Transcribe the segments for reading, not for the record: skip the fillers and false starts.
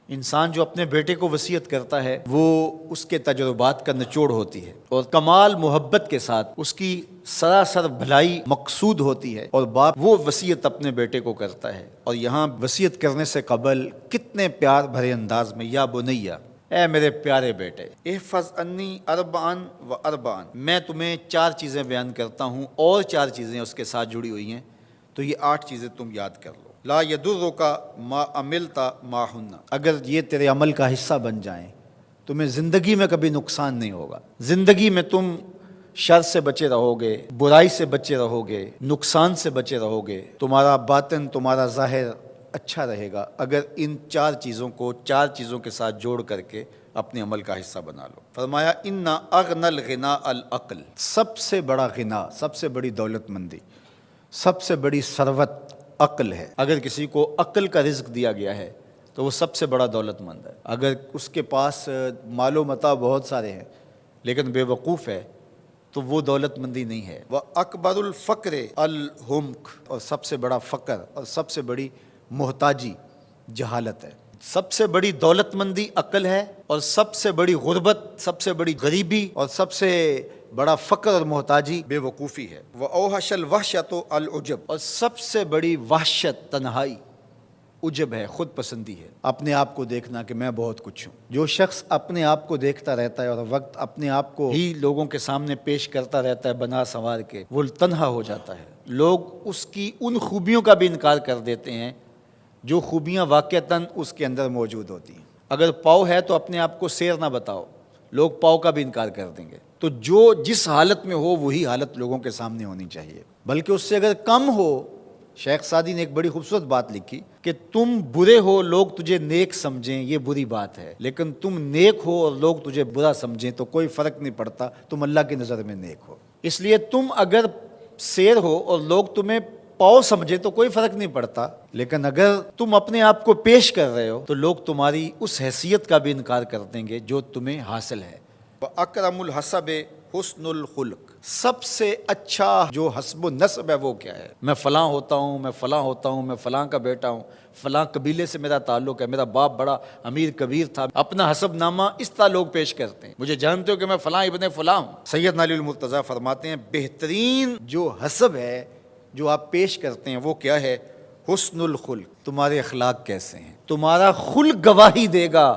انسان جو اپنے بیٹے کو وصیت کرتا ہے وہ اس کے تجربات کا نچوڑ ہوتی ہے اور کمال محبت کے ساتھ اس کی سراسر بھلائی مقصود ہوتی ہے، اور باپ وہ وصیت اپنے بیٹے کو کرتا ہے، اور یہاں وصیت کرنے سے قبل کتنے پیار بھرے انداز میں، یا بنیا، اے میرے پیارے بیٹے، احفظ انی اربعن و اربعن، میں تمہیں 4 چیزیں بیان کرتا ہوں اور 4 چیزیں اس کے ساتھ جڑی ہوئی ہیں، تو یہ 8 چیزیں تم یاد کر لو۔ لا یضرک ما عملت معہن، اگر یہ تیرے عمل کا حصہ بن جائیں تمہیں زندگی میں کبھی نقصان نہیں ہوگا، زندگی میں تم شر سے بچے رہو گے، برائی سے بچے رہو گے، نقصان سے بچے رہو گے، تمہارا باطن تمہارا ظاہر اچھا رہے گا اگر ان 4 چیزوں کو 4 چیزوں کے ساتھ جوڑ کر کے اپنے عمل کا حصہ بنا لو۔ فرمایا ان اغنى الغنى العقل، سب سے بڑا غنا، سب سے بڑی دولت مندی، سب سے بڑی ثروت عقل ہے۔ اگر کسی کو عقل کا رزق دیا گیا ہے تو وہ سب سے بڑا دولت مند ہے۔ اگر اس کے پاس مال و متاع بہت سارے ہیں لیکن بے وقوف ہے تو وہ دولت مندی نہیں ہے۔ وَأَكْبَرُ الْفَقْرِ الْحُمْقُ، اور سب سے بڑا فقر اور سب سے بڑی محتاجی جہالت ہے۔ سب سے بڑی دولت مندی عقل ہے، اور سب سے بڑی غربت، سب سے بڑی غریبی اور سب سے بڑا فقر اور محتاجی بے وقوفی ہے۔ وَأَوْحَشَ الْوَحْشَةُ الْعُجْبُ، اور سب سے بڑی وحشت تنہائی عجب ہے، خود پسندی ہے، اپنے آپ کو دیکھنا کہ میں بہت کچھ ہوں۔ جو شخص اپنے آپ کو دیکھتا رہتا ہے اور وقت اپنے آپ کو ہی لوگوں کے سامنے پیش کرتا رہتا ہے بنا سنوار کے، وہ تنہا ہو جاتا ہے۔ لوگ اس کی ان خوبیوں کا بھی انکار کر دیتے ہیں جو خوبیاں واقعتاً اس کے اندر موجود ہوتی ہیں۔ اگر پاؤ ہے تو اپنے آپ کو سیر نہ بتاؤ، لوگ پاؤ کا بھی انکار کر دیں گے۔ تو جو جس حالت میں ہو وہی حالت لوگوں کے سامنے ہونی چاہیے، بلکہ اس سے اگر کم ہو۔ شیخ سعدی نے ایک بڑی خوبصورت بات لکھی کہ تم برے ہو لوگ تجھے نیک سمجھیں یہ بری بات ہے، لیکن تم نیک ہو اور لوگ تجھے برا سمجھیں تو کوئی فرق نہیں پڑتا، تم اللہ کی نظر میں نیک ہو۔ اس لیے تم اگر سیر ہو اور لوگ تمہیں پاؤ سمجھے تو کوئی فرق نہیں پڑتا، لیکن اگر تم اپنے آپ کو پیش کر رہے ہو تو لوگ تمہاری اس حیثیت کا بھی انکار کر دیں گے جو تمہیں حاصل ہے۔ وَأَكْرَمُ الْحَسَبِ حُسْنُ الْخُلُقِ، سب سے اچھا جو حسب و نسب ہے وہ کیا ہے؟ میں فلاں ہوتا ہوں، میں فلاں ہوتا ہوں، میں فلاں کا بیٹا ہوں، فلاں قبیلے سے میرا تعلق ہے، میرا باپ بڑا امیر کبیر تھا۔ اپنا حسب نامہ اس طرح لوگ پیش کرتے ہیں، مجھے جانتے ہو کہ میں فلاں ابن فلاں ہوں۔ سیدنا علی المرتضیٰ فرماتے ہیں بہترین جو حسب ہے جو آپ پیش کرتے ہیں وہ کیا ہے؟ حسن الخلق، تمہارے اخلاق کیسے ہیں، تمہارا خلق گواہی دے گا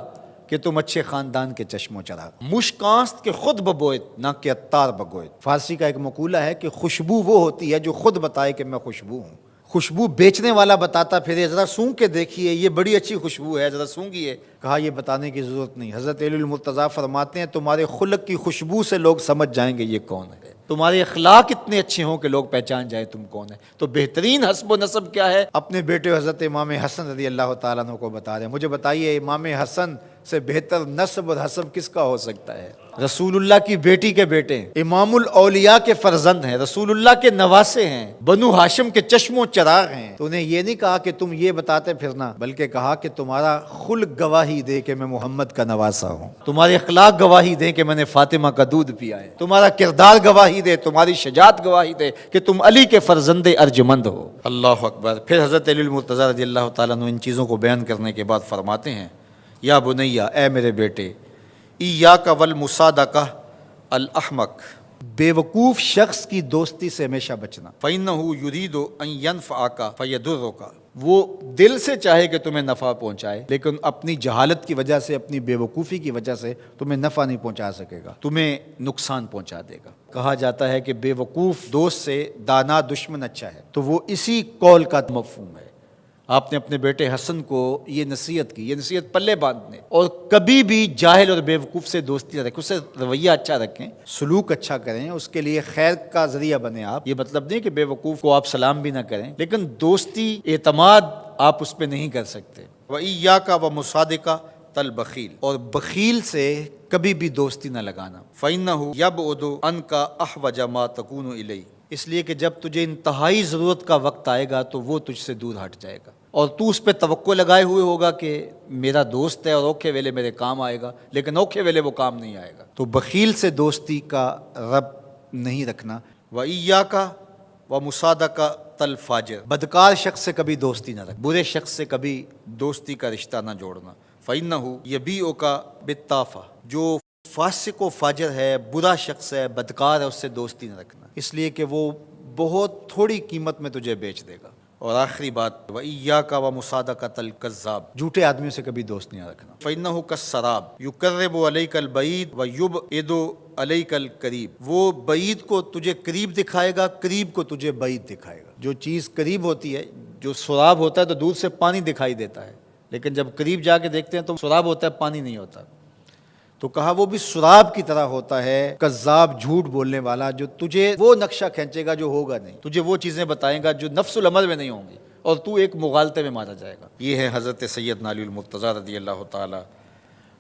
کہ تم اچھے خاندان کے چشم و چراغ۔ مشکانست کے خود ببوئت نہ کہ عطار بگوئت۔ فارسی کا ایک مقولہ ہے کہ خوشبو وہ ہوتی ہے جو خود بتائے کہ میں خوشبو ہوں۔ خوشبو بیچنے والا بتاتا پھر ذرا سونگھ کے دیکھیے یہ بڑی اچھی خوشبو ہے، ذرا سونگھیے، کہا یہ بتانے کی ضرورت نہیں۔ حضرت علی المرتضیٰ فرماتے ہیں تمہارے خلق کی خوشبو سے لوگ سمجھ جائیں گے یہ کون ہے، تمہارے اخلاق اتنے اچھے ہوں کہ لوگ پہچان جائیں تم کون ہے۔ تو بہترین حسب و نسب کیا ہے؟ اپنے بیٹے حضرت امام حسن رضی اللہ تعالیٰ عنہ کو بتا رہے ہیں، مجھے بتائیے امام حسن سے بہتر نسب اور حسب کس کا ہو سکتا ہے؟ رسول اللہ کی بیٹی کے بیٹے ہیں، امام الاولیاء کے فرزند ہیں، رسول اللہ کے نواسے ہیں، بنو ہاشم کے چشم و چراغ ہیں۔ تو انہیں یہ نہیں کہا کہ تم یہ بتاتے پھرنا، بلکہ کہا کہ تمہارا خلق گواہی دے کہ میں محمد کا نواسا ہوں، تمہارے اخلاق گواہی دیں کہ میں نے فاطمہ کا دودھ پیا ہے، تمہارا کردار گواہی دے، تمہاری شجاعت گواہی دے کہ تم علی کے فرزند ارجمند ہو۔ اللہ اکبر۔ پھر حضرت علی المرتضیٰ رضی اللہ تعالیٰ عنہ ان چیزوں کو بیان کرنے کے بعد فرماتے ہیں یا بنیا، اے میرے بیٹے، ایاک والمصادقہ الاحمق، بے وقوف شخص کی دوستی سے ہمیشہ بچنا۔ فإنہ یرید ان ینفعک فیضرک، وہ دل سے چاہے کہ تمہیں نفع پہنچائے لیکن اپنی جہالت کی وجہ سے، اپنی بے وقوفی کی وجہ سے تمہیں نفع نہیں پہنچا سکے گا، تمہیں نقصان پہنچا دے گا۔ کہا جاتا ہے کہ بے وقوف دوست سے دانا دشمن اچھا ہے، تو وہ اسی قول کا مفہوم ہے۔ آپ نے اپنے بیٹے حسن کو یہ نصیحت کی، یہ نصیحت پلے باندھنے، اور کبھی بھی جاہل اور بے وقوف سے دوستی نہ رکھیں، اس سے رویہ اچھا رکھیں، سلوک اچھا کریں، اس کے لیے خیر کا ذریعہ بنیں۔ آپ یہ مطلب نہیں کہ بے وقوف کو آپ سلام بھی نہ کریں، لیکن دوستی اعتماد آپ اس پہ نہیں کر سکتے۔ وَإِيَّاكَ وَمُصَادِقَةَ الْبَخِيلِ، اور بخیل سے کبھی بھی دوستی نہ لگانا۔ فَإِنَّهُ يَبْعُدُ عَنْكَ أَحْوَجَ مَا تَكُونُ إِلَيْهِ، اس لیے کہ جب تجھے انتہائی ضرورت کا وقت آئے گا تو وہ تجھ سے دور ہٹ جائے گا، اور تو اس پہ توقع لگائے ہوئے ہوگا کہ میرا دوست ہے اور اوکھے ویلے میرے کام آئے گا، لیکن اوکھے ویلے وہ کام نہیں آئے گا۔ تو بخیل سے دوستی کا رب نہیں رکھنا۔ وَإِيَّاكَ وَمُصَادَقَةَ الْفَاجِرِ، بدکار شخص سے کبھی دوستی نہ رکھ، برے شخص سے کبھی دوستی کا رشتہ نہ جوڑنا۔ فَإِنَّهُ يَبِيعُكَ بِالطَّافَةِ، جو فاسق و فاجر ہے، برا شخص ہے، بدکار ہے، اس سے دوستی نہ رکھنا، اس لیے کہ وہ بہت تھوڑی قیمت میں تجھے بیچ دے گا۔ اور آخری بات، وَإِيَّاكَ وَمُصَادَقَةَ الْكَذَّابِ، جھوٹے آدمیوں سے کبھی دوست نہیں رکھنا۔ فَإِنَّهُ كَالسَّرَابِ يُقَرِّبُ عَلَيْكَ الْبَعِيدَ وَيُبْعِدُ عَلَيْكَ الْقَرِيبَ، وہ بعید کو تجھے قریب دکھائے گا، قریب کو تجھے بعید دکھائے گا۔ جو چیز قریب ہوتی ہے، جو سراب ہوتا ہے تو دور سے پانی دکھائی دیتا ہے، لیکن جب قریب جا کے دیکھتے ہیں تو سراب ہوتا ہے، پانی نہیں ہوتا۔ تو کہا وہ بھی سراب کی طرح ہوتا ہے، کذاب، جھوٹ بولنے والا، جو تجھے وہ نقشہ کھینچے گا جو ہوگا نہیں، تجھے وہ چیزیں بتائے گا جو نفس العمل میں نہیں ہوں گی، اور تو ایک مغالطے میں مارا جائے گا۔ یہ ہے حضرت سیدنا علی المرتضیٰ رضی اللہ تعالی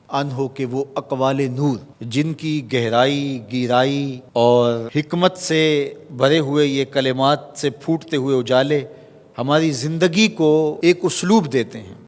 عنہ کے وہ اقوال نور، جن کی گہرائی، گیرائی اور حکمت سے بھرے ہوئے یہ کلمات سے پھوٹتے ہوئے اجالے ہماری زندگی کو ایک اسلوب دیتے ہیں۔